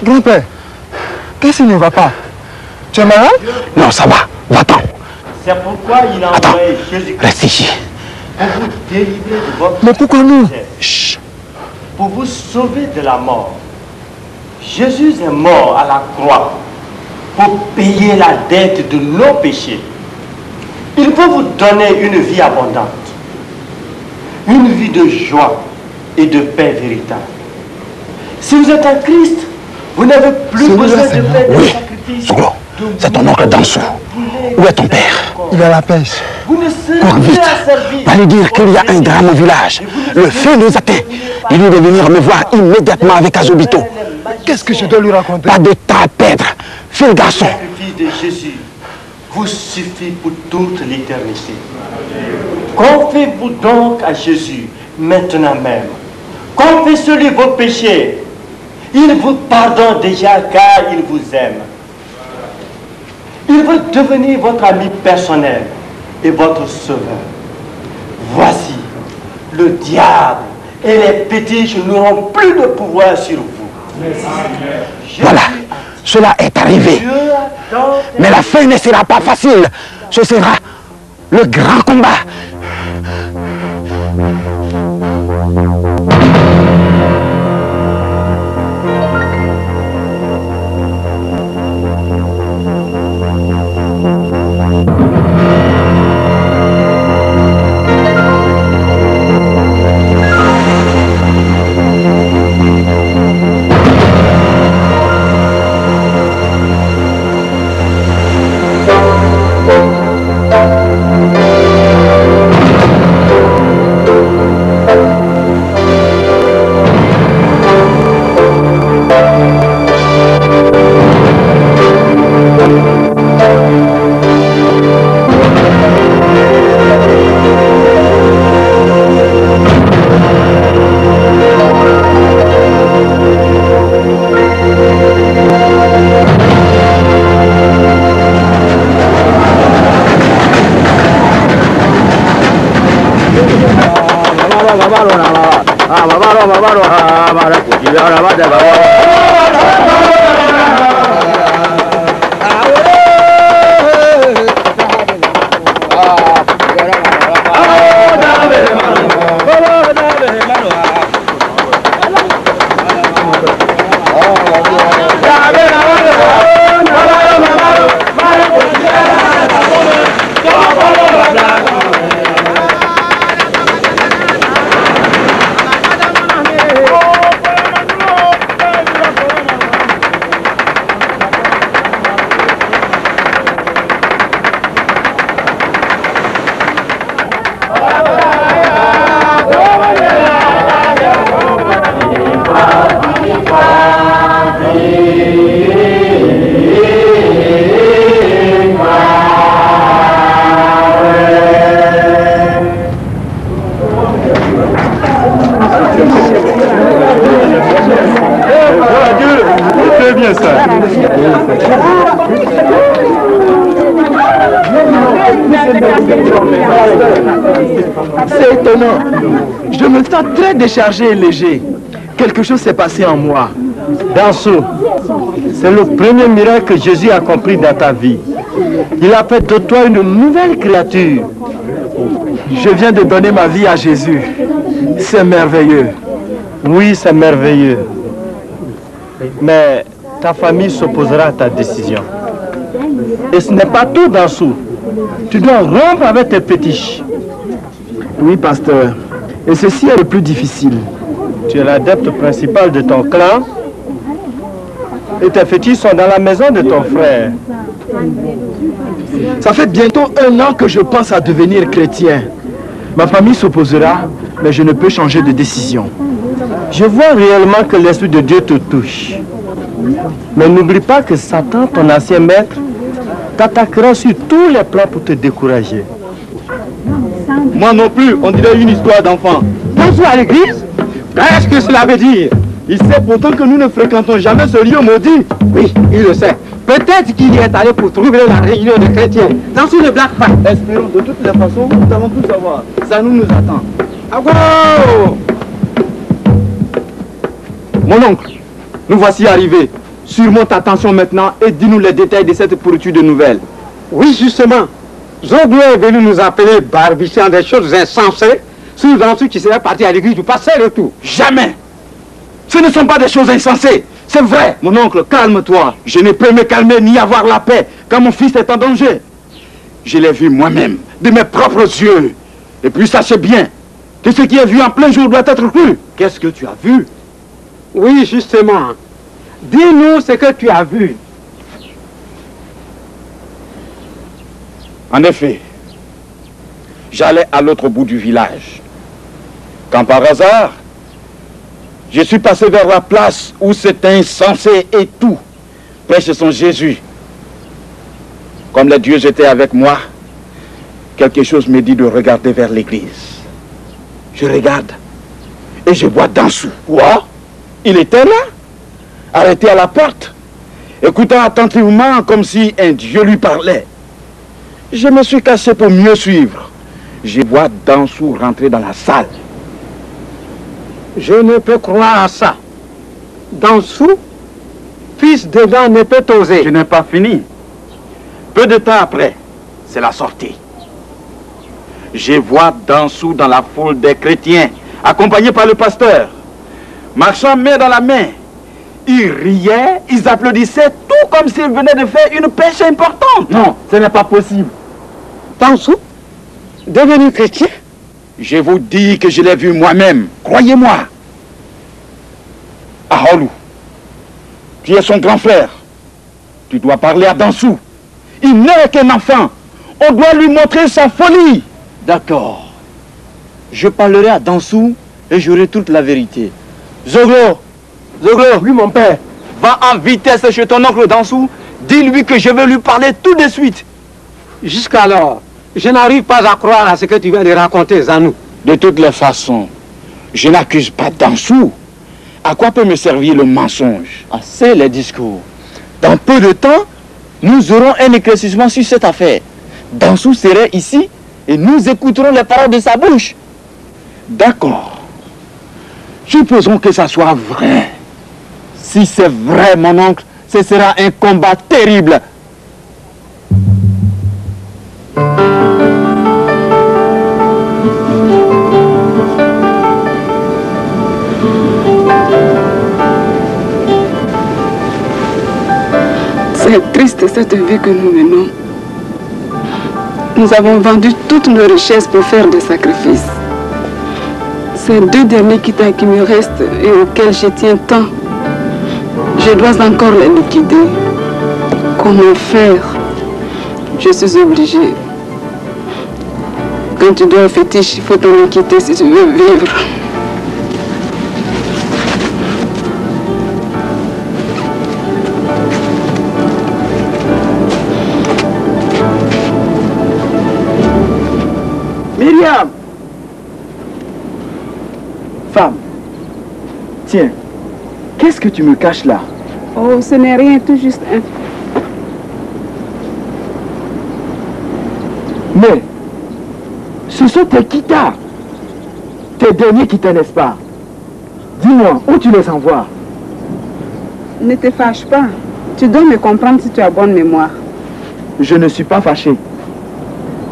Grand-père, qu'est-ce qui ne va pas? Tu es malade? Non, ça va. Va-t'en. C'est pourquoi il a envoyé Jésus-Christ. Reste ici. Pour vous délivrer de votre... Mais pourquoi nous? Chut. Pour vous sauver de la mort. Jésus est mort à la croix pour payer la dette de nos péchés. Il peut vous donner une vie abondante, une vie de joie et de paix véritable. Si vous êtes en Christ, vous n'avez plus besoin de faire des sacrifices. Soglo, c'est ton oncle Dansou. Où est ton père? Il est à la pêche. Vous ne serez Cours plus vite. à servir. Va lui dire qu'il y a un drame au village. Le feu nous atteint. Il doit venir me voir immédiatement avec Azobito. Qu'est-ce que je dois lui raconter? Pas de temps à perdre. Fais le garçon. Le sacrifice de Jésus vous suffit pour toute l'éternité. Confiez-vous donc à Jésus maintenant même. Confessez-lui vos péchés. Il vous pardonne déjà car il vous aime. Il veut devenir votre ami personnel et votre sauveur. Voici, le diable et les pétiches n'auront plus de pouvoir sur vous. Voilà, cela est arrivé. Mais la fin ne sera pas facile. Ce sera le grand combat. C'est étonnant. Je me sens très déchargé et léger. Quelque chose s'est passé en moi. Dansou, c'est le premier miracle que Jésus a accompli dans ta vie. Il a fait de toi une nouvelle créature. Je viens de donner ma vie à Jésus. C'est merveilleux. Oui, c'est merveilleux. Mais ta famille s'opposera à ta décision. Et ce n'est pas tout, Dansou. Tu dois rompre avec tes pétiches. Oui, pasteur. Et ceci est le plus difficile. Tu es l'adepte principal de ton clan. Et tes fétiches sont dans la maison de ton frère. Ça fait bientôt 1 an que je pense à devenir chrétien. Ma famille s'opposera, mais je ne peux changer de décision. Je vois réellement que l'Esprit de Dieu te touche. Mais n'oublie pas que Satan, ton ancien maître, t'attaquera sur tous les plans pour te décourager. Moi non plus, on dirait une histoire d'enfant. Bonjour à l'église. Qu'est-ce que cela veut dire? Il sait pourtant que nous ne fréquentons jamais ce lieu maudit. Oui, il le sait. Peut-être qu'il y est allé pour trouver la réunion des chrétiens. Dans une blague pas. Espérons, de toutes les façons, nous allons tout savoir. Ça nous attend. Ago! Mon oncle, nous voici arrivés. Surmonte ta tension maintenant et dis-nous les détails de cette pourriture de nouvelles. Oui, justement. Zoglo est venu nous appeler barbichant des choses insensées sur Dansou qui serait parti à l'église du passé et tout. Jamais. Ce ne sont pas des choses insensées. C'est vrai. Mon oncle, calme-toi. Je ne peux me calmer ni avoir la paix quand mon fils est en danger. Je l'ai vu moi-même, de mes propres yeux. Et puis sachez bien que ce qui est vu en plein jour doit être cru. Qu'est-ce que tu as vu? Oui, justement. Dis-nous ce que tu as vu. En effet, j'allais à l'autre bout du village. Quand par hasard, je suis passé vers la place où cet insensé et tout prêche son Jésus. Comme les dieux étaient avec moi, quelque chose me dit de regarder vers l'église. Je regarde et je vois Dansou. Quoi? Il était là, arrêté à la porte, écoutant attentivement comme si un dieu lui parlait. Je me suis caché pour mieux suivre. Je vois Dansou rentrer dans la salle. Je ne peux croire à ça. Dansou, fils de Dan, ne peut oser. Je n'ai pas fini. Peu de temps après, c'est la sortie. Je vois Dansou dans la foule des chrétiens, accompagné par le pasteur, marchant main dans la main. Ils riaient, ils applaudissaient, tout comme s'ils venaient de faire une pêche importante. Non, ce n'est pas possible. Dansou, devenu chrétien? Je vous dis que je l'ai vu moi-même, croyez-moi. Aholou, tu es son grand frère. Tu dois parler à Dansou. Il n'est qu'un enfant. On doit lui montrer sa folie. D'accord. Je parlerai à Dansou et j'aurai toute la vérité. Zoglo! Zoglo! Oui, mon père. Va en vitesse chez ton oncle Dansou. Dis-lui que je veux lui parler tout de suite. Jusqu'alors, je n'arrive pas à croire à ce que tu viens de raconter, Zanou. De toutes les façons, je n'accuse pas Dansou. À quoi peut me servir le mensonge? Assez les discours. Dans peu de temps, nous aurons un éclaircissement sur cette affaire. Dansou serait ici et nous écouterons les paroles de sa bouche. D'accord. Supposons que ça soit vrai. Si c'est vrai, mon oncle, ce sera un combat terrible. C'est triste cette vie que nous menons. Nous avons vendu toutes nos richesses pour faire des sacrifices. Ces deux derniers quittants qui me restent et auxquels je tiens tant, je dois encore les liquider. Comment faire? Je suis obligée. Quand tu dois un fétiche, il faut t'en quitter si tu veux vivre. Myriam! Femme, tiens, qu'est-ce que tu me caches là? Oh, ce n'est rien, tout juste un... Mais, ce sont tes quitas. Tes derniers quitas, n'est-ce pas? Dis-moi, où tu les envoies? Ne te fâche pas. Tu dois me comprendre si tu as bonne mémoire. Je ne suis pas fâché.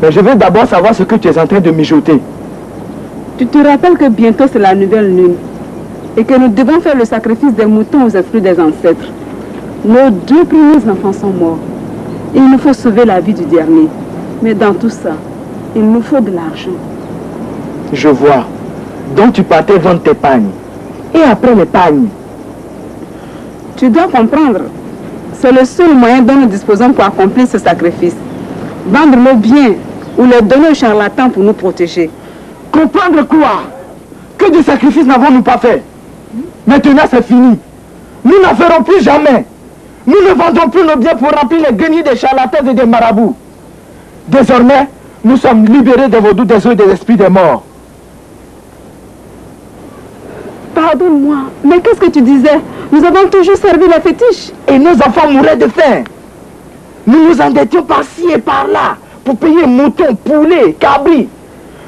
Mais je veux d'abord savoir ce que tu es en train de mijoter. Tu te rappelles que bientôt c'est la nouvelle lune et que nous devons faire le sacrifice des moutons aux esprits des ancêtres. Nos deux premiers enfants sont morts. Il nous faut sauver la vie du dernier. Mais dans tout ça, il nous faut de l'argent. Je vois. Donc tu partais vendre tes pagnes. Et après les pagnes? Tu dois comprendre. C'est le seul moyen dont nous disposons pour accomplir ce sacrifice. Vendre nos biens ou les donner aux charlatans pour nous protéger. Comprendre quoi? Que du sacrifice n'avons-nous pas fait? Maintenant c'est fini. Nous n'en ferons plus jamais. Nous ne vendons plus nos biens pour remplir les greniers des charlatans et des marabouts. Désormais, nous sommes libérés des vaudous, des eaux et des esprits des morts. Pardonne-moi, mais qu'est-ce que tu disais? Nous avons toujours servi les fétiches. Et nos enfants mouraient de faim. Nous nous endettions par-ci et par-là pour payer moutons, poulets, cabris.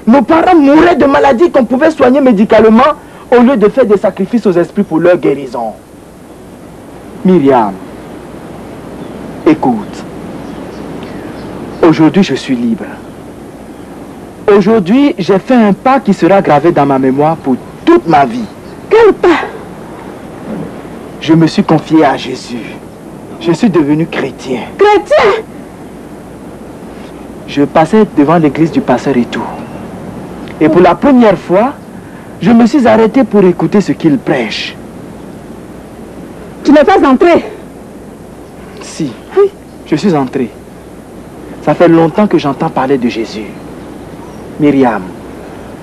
Nos parents mouraient de maladies qu'on pouvait soigner médicalement au lieu de faire des sacrifices aux esprits pour leur guérison. Myriam, écoute. Aujourd'hui, je suis libre. Aujourd'hui, j'ai fait un pas qui sera gravé dans ma mémoire pour toute ma vie. Quel pas? Je me suis confié à Jésus. Je suis devenu chrétien. Chrétien? Je passais devant l'église du pasteur et tout. Et pour la première fois, je me suis arrêté pour écouter ce qu'il prêche. Tu n'es pas entré? Si, Oui. je suis entré. Ça fait longtemps que j'entends parler de Jésus. Myriam,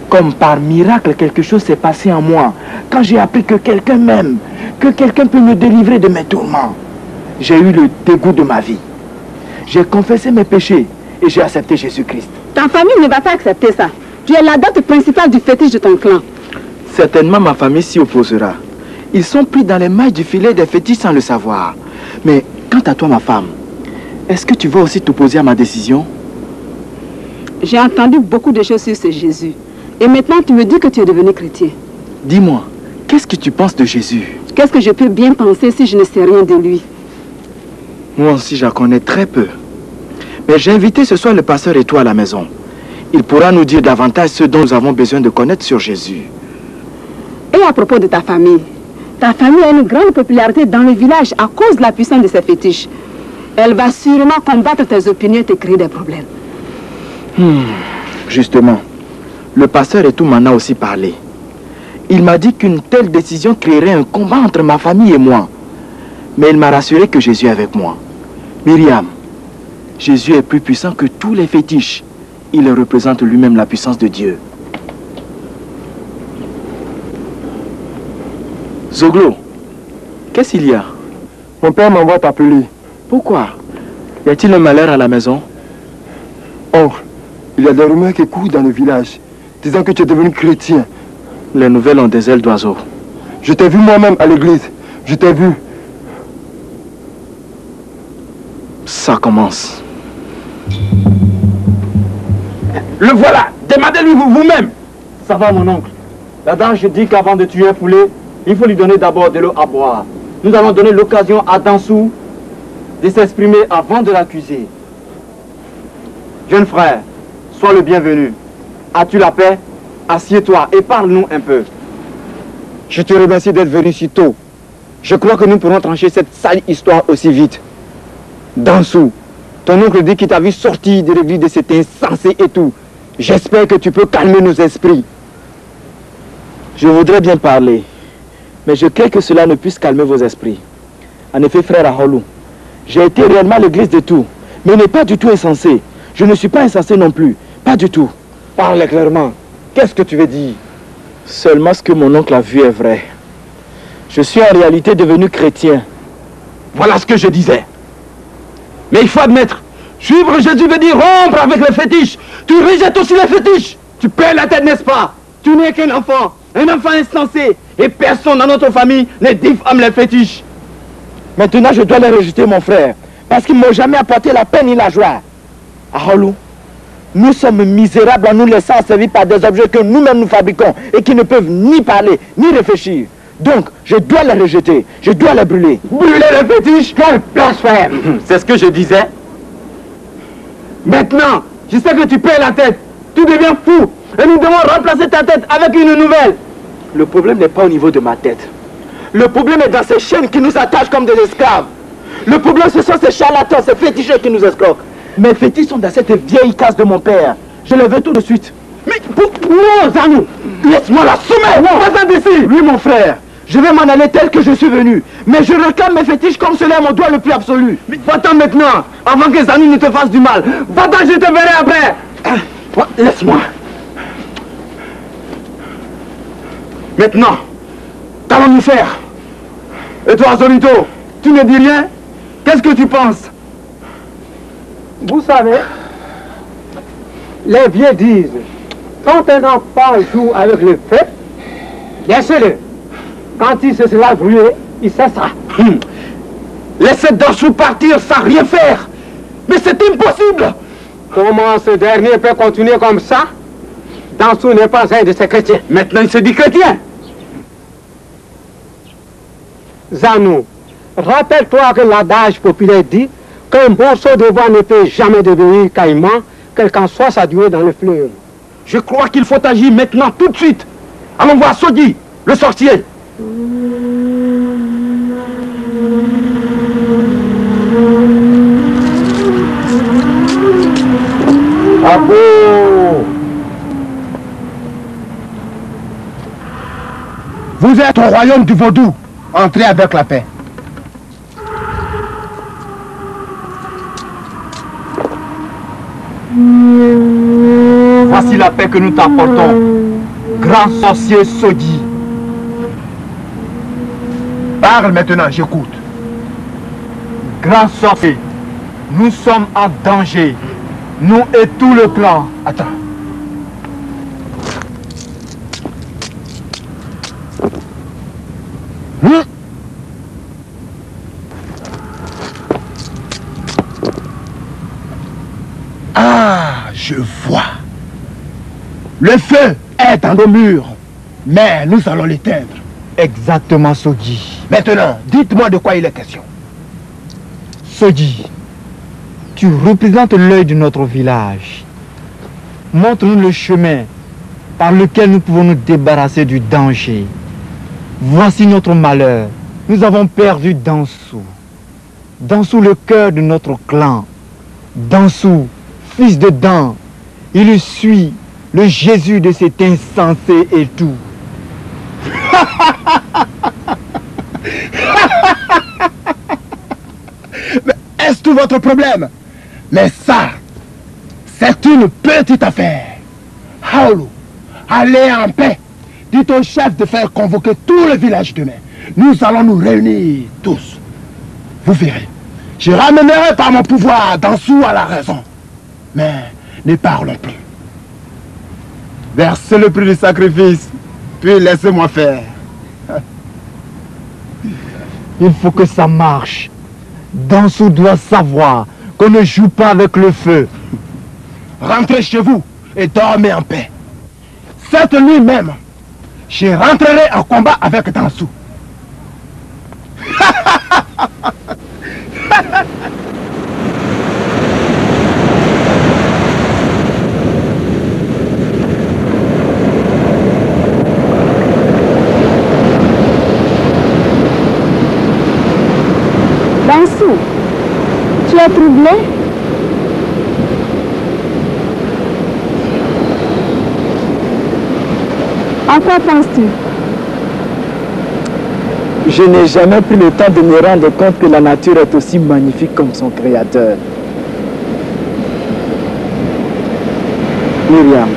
comme par miracle, quelque chose s'est passé en moi. Quand j'ai appris que quelqu'un m'aime, que quelqu'un peut me délivrer de mes tourments, j'ai eu le dégoût de ma vie. J'ai confessé mes péchés et j'ai accepté Jésus-Christ. Ta famille ne va pas accepter ça. Tu es la date principale du fétiche de ton clan. Certainement ma famille s'y opposera. Ils sont pris dans les mailles du filet des fétiches sans le savoir. Mais quant à toi, ma femme, est-ce que tu vas aussi t'opposer à ma décision? J'ai entendu beaucoup de choses sur ce Jésus. Et maintenant, tu me dis que tu es devenu chrétien. Dis-moi, qu'est-ce que tu penses de Jésus? Qu'est-ce que je peux bien penser si je ne sais rien de lui? Moi aussi, j'en connais très peu. Mais j'ai invité ce soir le pasteur et toi à la maison. Il pourra nous dire davantage ce dont nous avons besoin de connaître sur Jésus. Et à propos de ta famille a une grande popularité dans le village à cause de la puissance de ses fétiches. Elle va sûrement combattre tes opinions et te créer des problèmes. Justement, le pasteur et tout m'en a aussi parlé. Il m'a dit qu'une telle décision créerait un combat entre ma famille et moi. Mais il m'a rassuré que Jésus est avec moi. Myriam, Jésus est plus puissant que tous les fétiches. Il représente lui-même la puissance de Dieu. Zoglo, qu'est-ce qu'il y a? Mon père m'envoie t'appeler. Pourquoi? Y a-t-il un malheur à la maison? Or, il y a des rumeurs qui courent dans le village, disant que tu es devenu chrétien. Les nouvelles ont des ailes d'oiseau. Je t'ai vu moi-même à l'église. Je t'ai vu. Ça commence. Le voilà. Demandez-lui vous-même. Ça va, mon oncle. L'adage dit qu'avant de tuer un poulet, il faut lui donner d'abord de l'eau à boire. Nous allons donner l'occasion à Dansou de s'exprimer avant de l'accuser. Jeune frère, sois le bienvenu. As-tu la paix? Assieds-toi et parle-nous un peu. Je te remercie d'être venu si tôt. Je crois que nous pourrons trancher cette sale histoire aussi vite. Dansou, ton oncle dit qu'il t'a vu sortir de l'église de cet insensé et tout. J'espère que tu peux calmer nos esprits. Je voudrais bien parler, mais je crains que cela ne puisse calmer vos esprits. En effet, frère Aholou, j'ai été réellement à l'église de tout, mais il n'est pas du tout insensé. Je ne suis pas insensé non plus, pas du tout. Parle clairement. Qu'est-ce que tu veux dire? Seulement ce que mon oncle a vu est vrai. Je suis en réalité devenu chrétien. Voilà ce que je disais. Mais il faut admettre, suivre Jésus veut dire rompre avec les fétiches. Tu rejettes aussi les fétiches. Tu perds la tête, n'est-ce pas? Tu n'es qu'un enfant insensé. Et personne dans notre famille ne diffame les fétiches. Maintenant, je dois les rejeter, mon frère, parce qu'ils ne m'ont jamais apporté la peine ni la joie. Aholou, nous sommes misérables en nous laissant servir par des objets que nous-mêmes nous fabriquons et qui ne peuvent ni parler, ni réfléchir. Donc, je dois les rejeter, je dois les brûler. Brûler les fétiches? Quel blasphème! C'est ce que je disais. Maintenant, je sais que tu perds la tête. Tu deviens fou. Et nous devons remplacer ta tête avec une nouvelle. Le problème n'est pas au niveau de ma tête. Le problème est dans ces chaînes qui nous attachent comme des esclaves. Le problème, ce sont ces charlatans, ces féticheurs qui nous escroquent. Mes fétiches sont dans cette vieille case de mon père. Je les veux tout de suite. Mais non, Zanou, laisse-moi la soumettre. Pas d'ici. Oui, mon frère. Je vais m'en aller tel que je suis venu. Mais je réclame mes fétiches comme cela est mon droit le plus absolu. Va-t'en maintenant, avant que Zanou ne te fasse du mal. Va-t'en, je te verrai après. Laisse-moi. Maintenant, qu'allons-nous faire? Et toi, Zorito, tu ne dis rien? Qu'est-ce que tu penses? Vous savez, les vieux disent, quand un enfant joue avec le feu, laissez-le. Quand il se sera brûlé, il cessera. Laissez Dansou partir sans rien faire. Mais c'est impossible. Comment ce dernier peut continuer comme ça? Dansou n'est pas un de ces chrétiens. Maintenant, il se dit chrétien. Zanou, Rappelle-toi que l'adage populaire dit qu'un morceau de bois ne peut jamais devenir caïman, quelle qu'en soit sa durée dans le fleuve. Je crois qu'il faut agir maintenant, tout de suite. Allons voir Sodi, le sorcier. Bravo! Vous êtes au royaume du vaudou. Entrez avec la paix. Voici la paix que nous t'apportons, grand sorcier Sodi. Parle maintenant, j'écoute. Grand sorcier, nous sommes en danger. Nous et tout le clan. Attends. Ah, je vois. Le feu est dans nos murs, mais nous allons l'éteindre. Exactement, Sodi. Maintenant, dites-moi de quoi il est question. Sodi, tu représentes l'œil de notre village. Montre-nous le chemin par lequel nous pouvons nous débarrasser du danger. Voici notre malheur. Nous avons perdu Dansou. Dansou, le cœur de notre clan. Dansou, fils de Dan. Il suit le Jésus de cet insensé et tout. Mais est-ce tout votre problème? Mais ça, c'est une petite affaire. Haolo, allez en paix. Dites au chef de faire convoquer tout le village demain. Nous allons nous réunir tous. Vous verrez. Je ramènerai par mon pouvoir Dansou à la raison. Mais ne parlons plus. Versez le prix du sacrifice, puis laissez-moi faire. Il faut que ça marche. Dansou doit savoir qu'on ne joue pas avec le feu. Rentrez chez vous et dormez en paix. Cette nuit même, je rentrerai en combat avec Dansou. Dansou, tu es troublé? À quoi penses-tu? Je n'ai jamais pris le temps de me rendre compte que la nature est aussi magnifique comme son créateur. Myriam,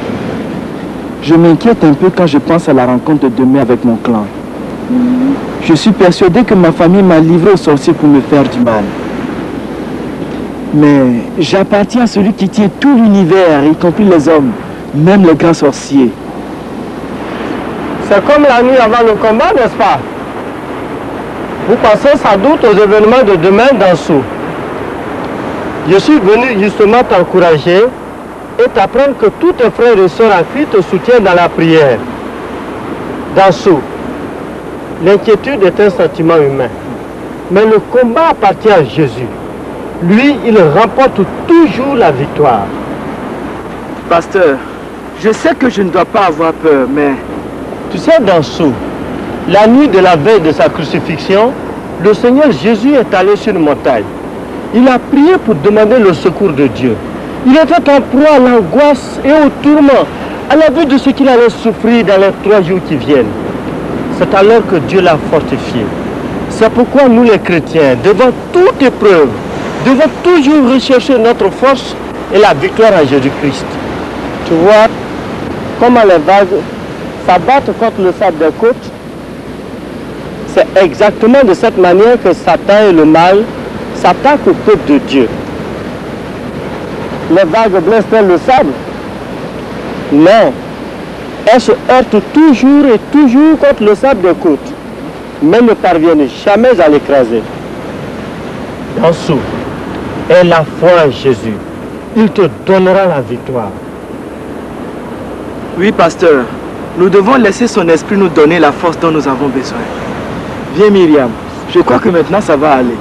je m'inquiète un peu quand je pense à la rencontre de demain avec mon clan. Je suis persuadé que ma famille m'a livré aux sorciers pour me faire du mal. Mais j'appartiens à celui qui tient tout l'univers, y compris les hommes, même les grands sorciers. C'est comme la nuit avant le combat, n'est-ce pas? Vous pensez sans doute aux événements de demain Dansou. Je suis venu justement t'encourager et t'apprendre que tous tes frères et sœurs en Christ te soutiennent dans la prière. Dansou, l'inquiétude est un sentiment humain, mais le combat appartient à Jésus. Lui, il remporte toujours la victoire. Pasteur, je sais que je ne dois pas avoir peur, mais... Tu sais, Dansou, la nuit de la veille de sa crucifixion, le Seigneur Jésus est allé sur une montagne. Il a prié pour demander le secours de Dieu. Il était en proie à l'angoisse et au tourment, à la vue de ce qu'il allait souffrir dans les 3 jours qui viennent. C'est alors que Dieu l'a fortifié. C'est pourquoi nous les chrétiens, devant toute épreuve, devons toujours rechercher notre force et la victoire en Jésus-Christ. Tu vois comment les vagues s'abattent contre le sable des côtes? C'est exactement de cette manière que Satan et le mal s'attaquent au peuple de Dieu. Les vagues blessent le sable? Non. Elles se heurtent toujours et toujours contre le sable des côtes, mais ne parviennent jamais à l'écraser. Dansou, aie la foi en Jésus. Il te donnera la victoire. Oui, pasteur. Nous devons laisser son esprit nous donner la force dont nous avons besoin. Viens, Myriam. Je crois que maintenant ça va aller.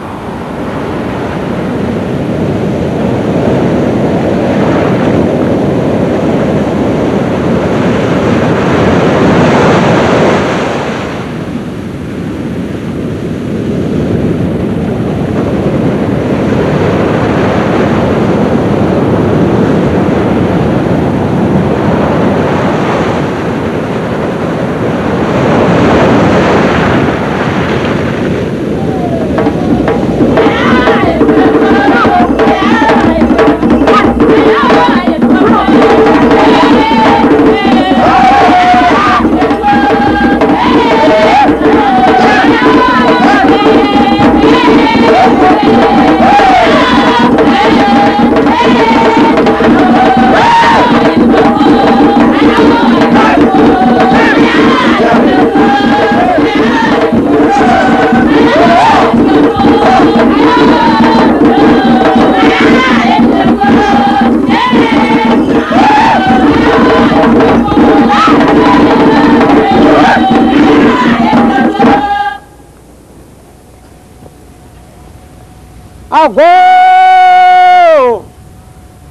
Ago!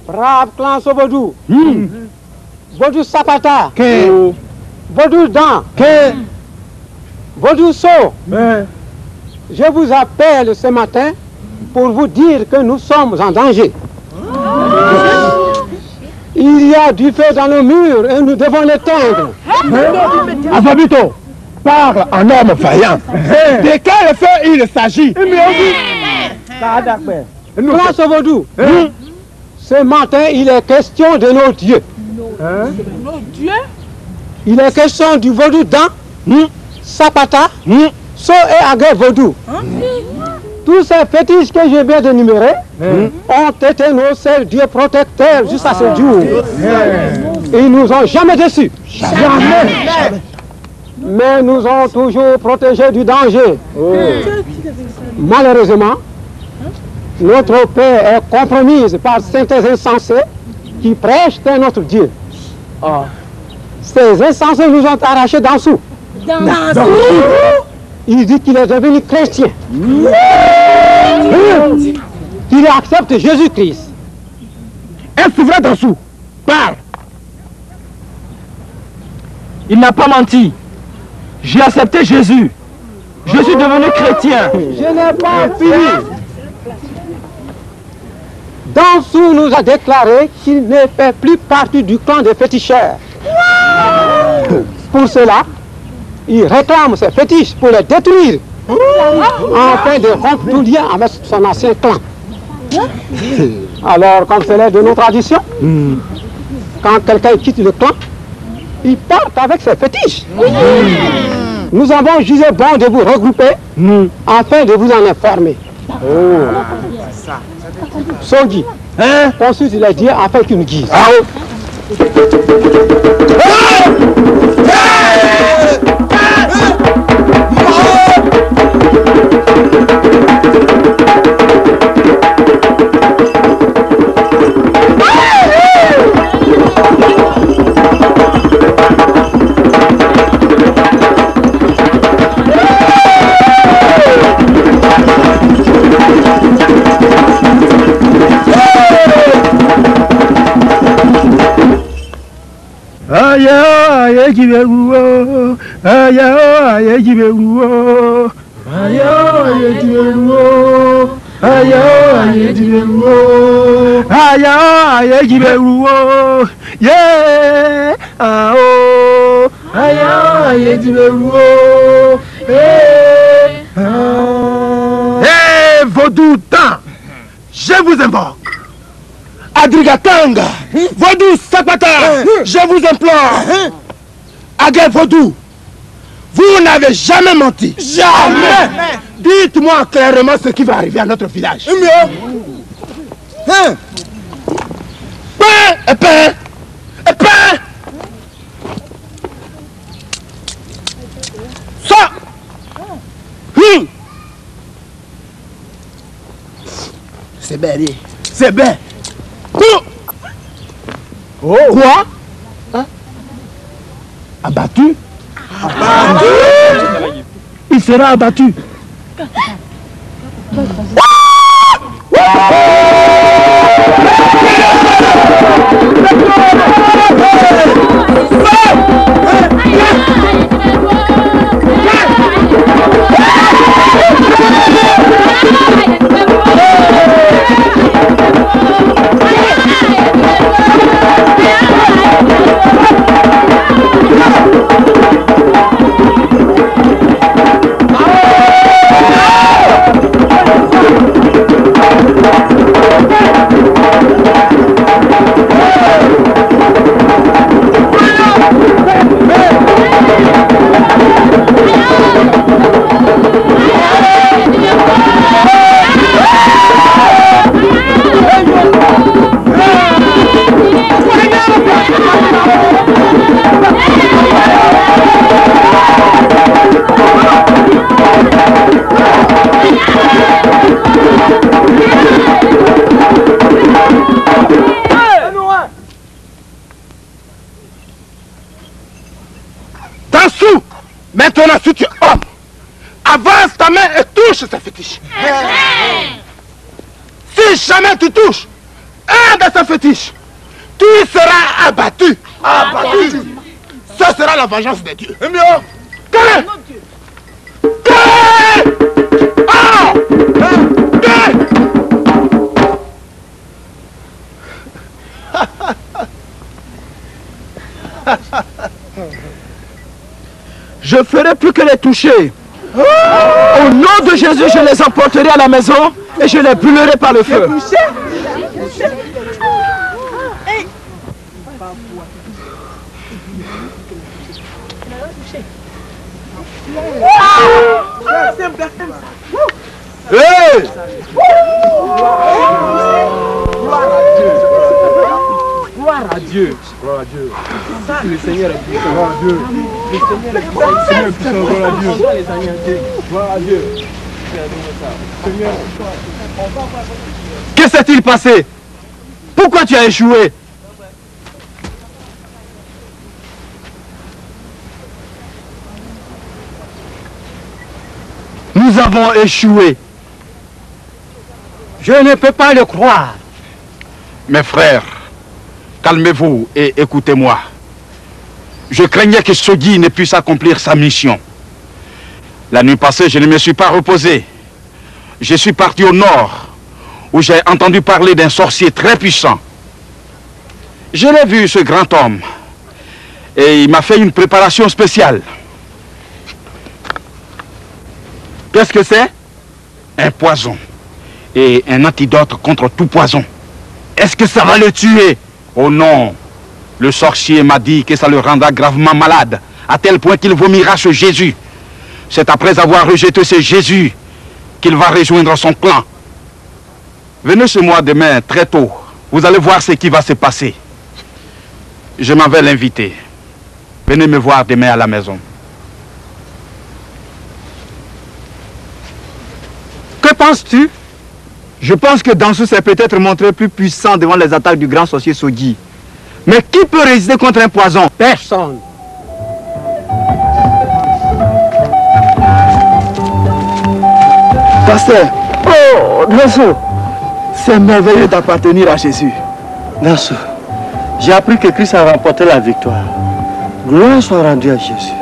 Brave clan Sobodou. Vodou Sapata. Vodou Dan. Vodou So. Je vous appelle ce matin pour vous dire que nous sommes en danger. Il y a du feu dans nos murs et nous devons l'éteindre. Afabito, parle en homme vaillant. De quel feu il s'agit? Clan Sobodou, ce matin il est question de nos dieux. Nos dieux? Il est question du Vodou Dan, Sapata, So et Aguet Vodou. Tous ces fétiches que je viens d'énumérer ont été nos seuls dieux protecteurs jusqu'à ce jour. Ils nous ont jamais déçus. Jamais. Mais nous ont toujours protégés du danger. Malheureusement, notre paix est compromise par certains insensés qui prêchent notre Dieu. Ces insensés nous ont arrachés d'en-dessous. Il dit qu'il est devenu chrétien. Il accepte Jésus-Christ. Est-ce vrai d'en-dessous? Parle. Il n'a pas menti. J'ai accepté Jésus. Je suis devenu chrétien. Je n'ai pas fini. Dansou nous a déclaré qu'il ne fait plus partie du clan des féticheurs. Pour cela, il réclame ses fétiches pour les détruire, afin de rompre tout lien avec son ancien clan. Alors, comme c'est l'est de nos traditions, quand quelqu'un quitte le clan, il part avec ses fétiches. Nous avons jugé bon de vous regrouper afin de vous en informer. Sogi, consulte les dieux afin qu'ils nous guident. Aya jiberuo, aya jiberuo, aya jiberuo, aya jiberuo, aya jiberuo, yeah, oh, aya jiberuo, eh, Vodou Dan, je vous invoque. Adrigatanga, Vodou Sapata, je vous implore. Aguet Vodou, vous n'avez jamais menti. Jamais. Dites-moi clairement ce qui va arriver à notre village. Pain et pain et pain. Ça. C'est belle. C'est belle. Oh. Quoi? Hein? Abattu? Abattu? Il sera abattu. Maintenant, si tu es homme, avance ta main et touche ce fétiche. Si jamais tu touches un de ces fétiches, tu seras abattu. Ce sera la vengeance de Dieu. Je ferai plus que les toucher. Au nom de Jésus, je les emporterai à la maison et je les brûlerai par le feu. Hey! Gloire à Dieu. Gloire à Dieu. Le Seigneur est puissant. Gloire à Dieu. Le Seigneur est puissant. Le Seigneur est puissant. Gloire à Dieu. Gloire à Dieu. Que s'est-il passé? Pourquoi tu as échoué? Nous avons échoué. Je ne peux pas le croire. Mes frères, calmez-vous et écoutez-moi. Je craignais que Sogui ne puisse accomplir sa mission. La nuit passée, je ne me suis pas reposé. Je suis parti au nord, où j'ai entendu parler d'un sorcier très puissant. Je l'ai vu, ce grand homme, et il m'a fait une préparation spéciale. Qu'est-ce que c'est? Un poison et un antidote contre tout poison. Est-ce que ça va le tuer? Oh non! Le sorcier m'a dit que ça le rendra gravement malade, à tel point qu'il vomira ce Jésus. C'est après avoir rejeté ce Jésus qu'il va rejoindre son clan. Venez chez moi demain très tôt. Vous allez voir ce qui va se passer. Je m'en vais l'inviter. Venez me voir demain à la maison. Que penses-tu? Je pense que Dansou s'est peut-être montré plus puissant devant les attaques du grand sorcier Sogui. Mais qui peut résister contre un poison? Personne. Pasteur, oh, Dansou, c'est merveilleux d'appartenir à Jésus. Dansou, j'ai appris que Christ a remporté la victoire. Gloire soit rendue à Jésus.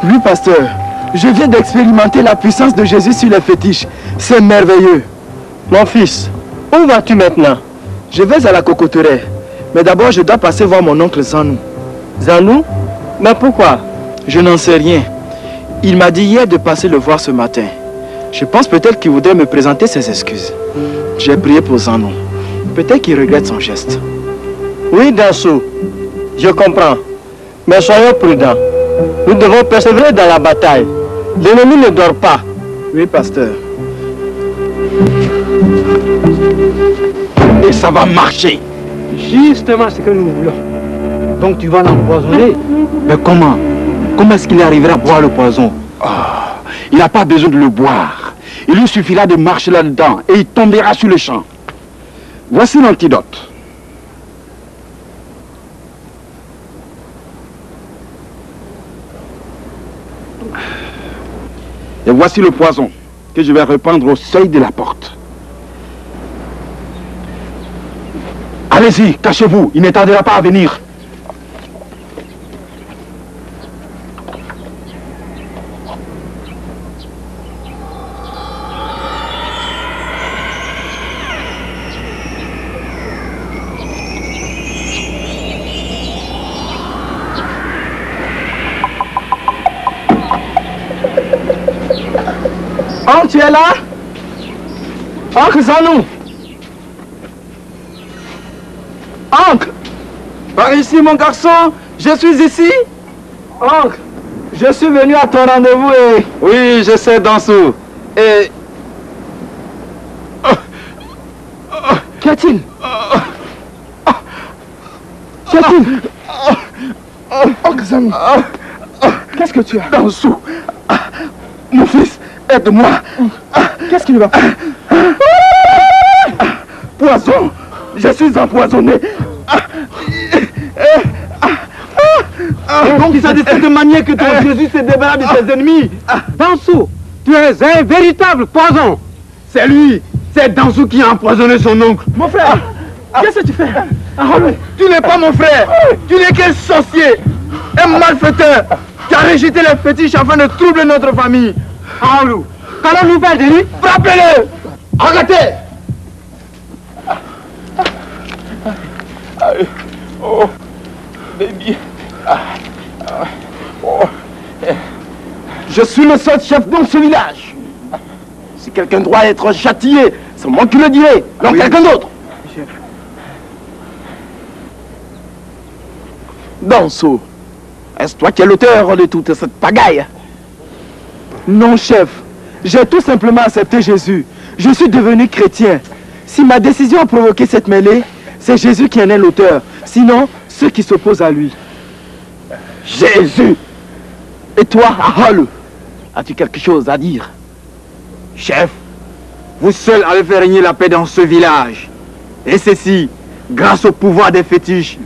Oui, pasteur, je viens d'expérimenter la puissance de Jésus sur les fétiches. C'est merveilleux. Mon fils, où vas-tu maintenant? Je vais à la cocoterie. Mais d'abord, je dois passer voir mon oncle Zanou. Zanou? Mais pourquoi? Je n'en sais rien. Il m'a dit hier de passer le voir ce matin. Je pense peut-être qu'il voudrait me présenter ses excuses. J'ai prié pour Zanou. Peut-être qu'il regrette son geste. Oui, Dansou, je comprends. Mais soyons prudents. Nous devons persévérer dans la bataille. L'ennemi ne dort pas. Oui, pasteur. Et ça va marcher. Justement ce que nous voulons. Donc tu vas l'empoisonner? Mais comment? Comment est-ce qu'il arrivera à boire le poison? Il n'a pas besoin de le boire. Il lui suffira de marcher là-dedans et il tombera sur le champ. Voici l'antidote. Et voici le poison. que je vais répandre au seuil de la porte. Allez-y, cachez-vous, il ne tardera pas à venir. Oncle, tu es là? Oncle Zanou! Oncle! Par ici, mon garçon, je suis ici. Oncle, je suis venu à ton rendez-vous et... Oui, je sais, Dansou. Et... Qu'y a-t-il? Qu'y a-t-il? Oncle Zanou, qu'est-ce que tu as? Dansou, mon fils, aide-moi. Qu'est-ce qu'il va faire? Poison, je suis empoisonné. Donc c'est de cette manière que ton Jésus se débarrasse de ses ennemis. Dansou, tu es un véritable poison. C'est lui, c'est Dansou qui a empoisonné son oncle. Mon frère, qu'est-ce que tu fais? Tu n'es pas mon frère, tu n'es qu'un sorcier, un malfaiteur qui a rejeté les fétiches afin de troubler notre famille. Aoulou, qu'allons-nous faire de lui? Frappez-le! Arrêtez! Oh, baby. Je suis le seul chef dans ce village. Si quelqu'un doit être châtié, c'est moi qui le dirai, non quelqu'un d'autre. Dansou, est-ce toi qui es l'auteur de toute cette pagaille? Non, chef. J'ai tout simplement accepté Jésus. Je suis devenu chrétien. Si ma décision a provoqué cette mêlée, c'est Jésus qui en est l'auteur. Sinon, ceux qui s'opposent à lui. Jésus! Et toi, Ahol, as-tu quelque chose à dire? Chef, vous seul avez fait régner la paix dans ce village. Et ceci, grâce au pouvoir des fétiches.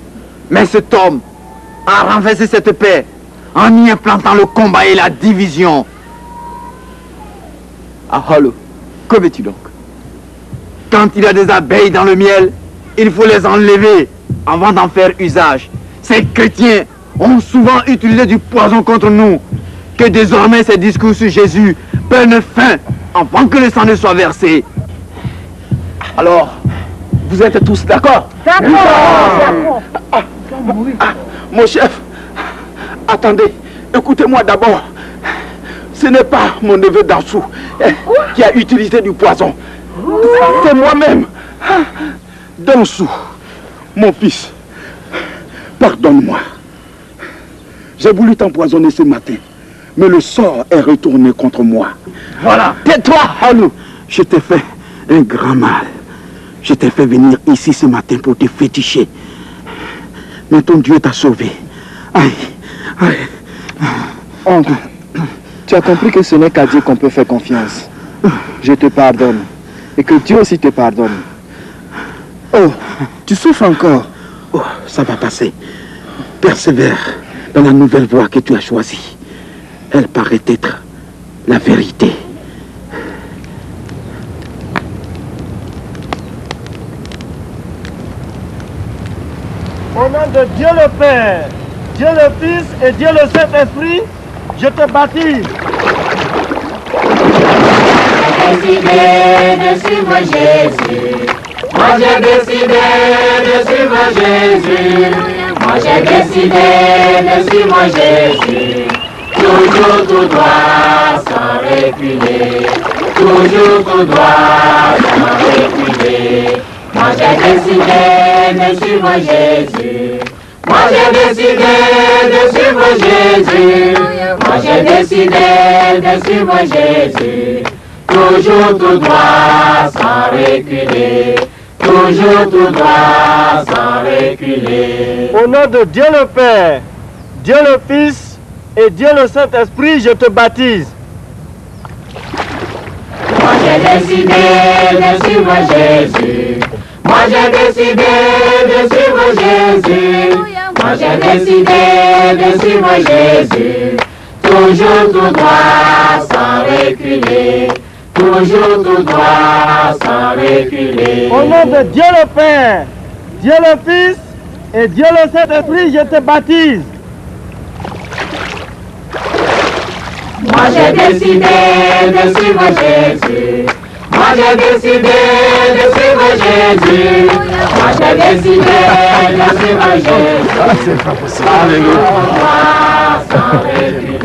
Mais cet homme a renversé cette paix en y implantant le combat et la division. Ahol, que veux-tu donc? Quand il y a des abeilles dans le miel, il faut les enlever avant d'en faire usage. Ces chrétiens ont souvent utilisé du poison contre nous. Que désormais ces discours sur Jésus prennent fin avant que le sang ne soit versé. Alors, vous êtes tous d'accord? D'accord. Mon chef, attendez, écoutez-moi d'abord. Ce n'est pas mon neveu Dansou qui a utilisé du poison. C'est moi-même. Dansou, mon fils, pardonne-moi. J'ai voulu t'empoisonner ce matin, mais le sort est retourné contre moi. Voilà. Tais-toi, Halou. Je t'ai fait un grand mal. Je t'ai fait venir ici ce matin pour te féticher. Mais ton Dieu t'a sauvé. Aïe, aïe. Oncle, tu as compris que ce n'est qu'à Dieu qu'on peut faire confiance. Je te pardonne. Et que Dieu aussi te pardonne. Oh, tu souffres encore. Oh, ça va passer. Persévère dans la nouvelle voie que tu as choisie. Elle paraît être la vérité. Au nom de Dieu le Père, Dieu le Fils et Dieu le Saint-Esprit, je te baptise. J'ai décidé de suivre Jésus. Moi j'ai décidé de suivre Jésus. Moi j'ai décidé de suivre Jésus. Toujours tout droit sans reculer. Toujours tout droit sans reculer. Moi j'ai décidé de suivre Jésus. Moi j'ai décidé de suivre Jésus. Moi j'ai décidé de suivre Jésus. Toujours tout droit sans reculer. Toujours tout droit sans reculer. Au nom de Dieu le Père, Dieu le Fils et Dieu le Saint-Esprit, je te baptise. Moi j'ai décidé de suivre Jésus. Moi j'ai décidé de suivre Jésus. Moi j'ai décidé de suivre Jésus. Toujours tout droit sans reculer. toujours tout droit, sans reculer. Au nom de Dieu le Père, Dieu le Fils et Dieu le Saint-Esprit, je te baptise. Moi j'ai décidé de suivre Jésus. Moi j'ai décidé de suivre Jésus. Moi j'ai décidé de suivre Jésus. C'est pas possible. Alléluia. Sans reculer.